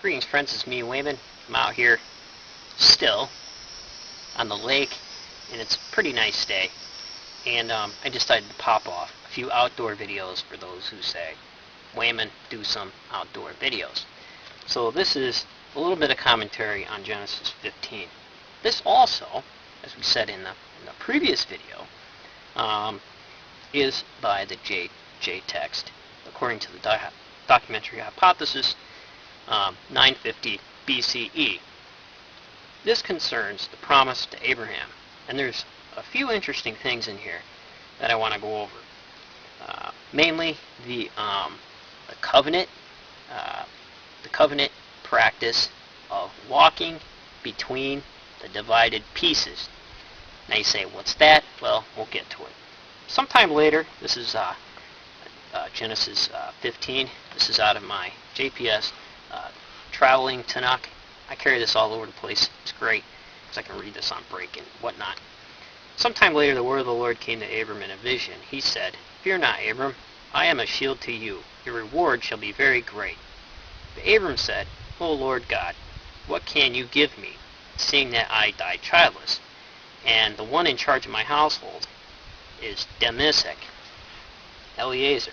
Greetings friends, it's me Wayman. I'm out here still on the lake and it's a pretty nice day, and I decided to pop off a few outdoor videos for those who say, Wayman, do some outdoor videos. So this is a little bit of commentary on Genesis 15. This also, as we said in the previous video, is by the J text, according to the documentary hypothesis, 950 BCE. This concerns the promise to Abraham, and there's a few interesting things in here that I want to go over. Mainly the covenant practice of walking between the divided pieces. Now you say, what's that? Well, we'll get to it. Sometime later, this is Genesis 15. This is out of my JPS Traveling Tanakh. I carry this all over the place. It's great because I can read this on break and whatnot. Sometime later, the word of the Lord came to Abram in a vision. He said, Fear not, Abram. I am a shield to you. Your reward shall be very great. But Abram said, O Lord God, what can you give me, seeing that I die childless, and the one in charge of my household is Demisek, Eliezer.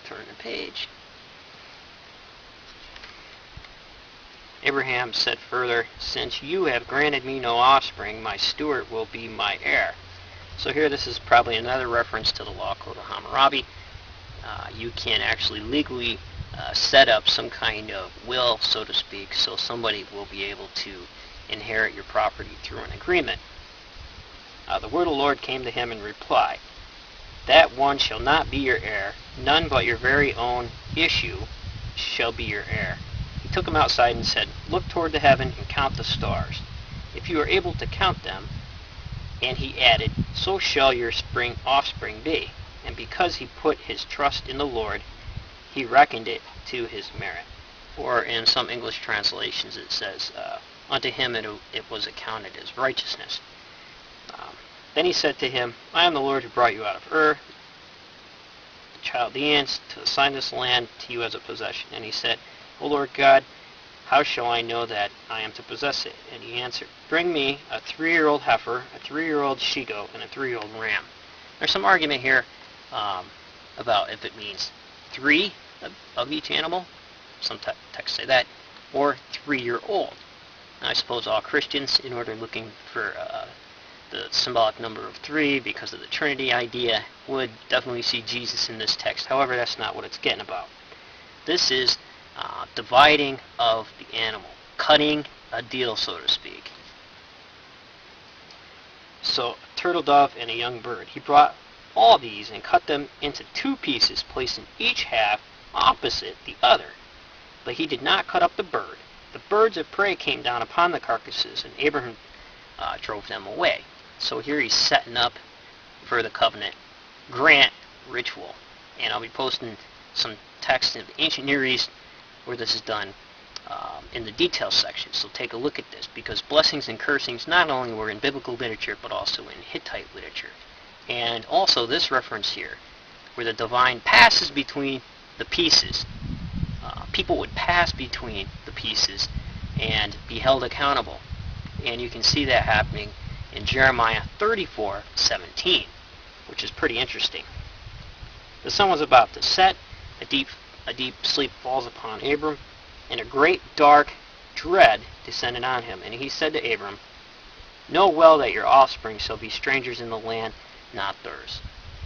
Turn the page. Abraham said further, Since you have granted me no offspring, my steward will be my heir. So here this is probably another reference to the law code of Hammurabi. You can actually legally set up some kind of will, so to speak, so somebody will be able to inherit your property through an agreement. The word of the Lord came to him in reply, That one shall not be your heir, none but your very own issue shall be your heir. He took him outside and said, Look toward the heaven and count the stars, if you are able to count them. And he added, So shall your offspring be. And because he put his trust in the Lord, he reckoned it to his merit. Or in some English translations it says, Unto him it was accounted as righteousness. Then he said to him, I am the Lord who brought you out of Ur, the Chaldeans, to assign this land to you as a possession. And he said, O Lord God, how shall I know that I am to possess it? And he answered, Bring me a 3-year-old heifer, a 3-year-old she-goat, and a 3-year-old ram. There's some argument here about if it means 3 of each animal. Some texts say that, or 3-year-old. I suppose all Christians, in order looking for the symbolic number of 3 because of the Trinity idea, would definitely see Jesus in this text. However, that's not what it's getting about. This is dividing of the animal, cutting a deal, so to speak. So, a turtle dove and a young bird. He brought all these and cut them into 2 pieces, placing each half opposite the other. But he did not cut up the bird. The birds of prey came down upon the carcasses, and Abraham drove them away. So here he's setting up for the covenant grant ritual. And I'll be posting some text in the ancient Near East where this is done in the details section. So take a look at this, because blessings and cursings not only were in biblical literature but also in Hittite literature. And also this reference here, where the divine passes between the pieces. People would pass between the pieces and be held accountable. And you can see that happening in Jeremiah 34:17, which is pretty interesting. The sun was about to set, a deep sleep falls upon Abram, and a great dark dread descended on him. And he said to Abram, Know well that your offspring shall be strangers in the land, not theirs.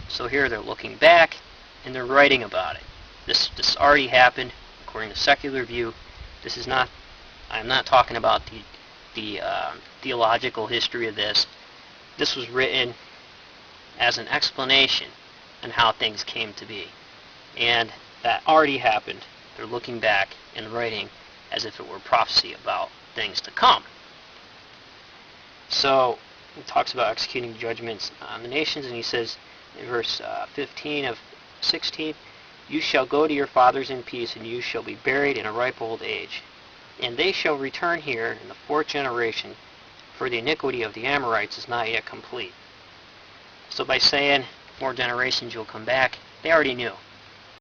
So here they're looking back, and they're writing about it. This already happened, according to secular view. This is not, I'm not talking about the theological history of this. This was written as an explanation on how things came to be. And that already happened. They're looking back and writing as if it were prophecy about things to come. So he talks about executing judgments on the nations, and he says in verse 15 of 16, You shall go to your fathers in peace, and you shall be buried in a ripe old age. And they shall return here in the 4th generation, for the iniquity of the Amorites is not yet complete. So by saying 4 generations you'll come back, they already knew.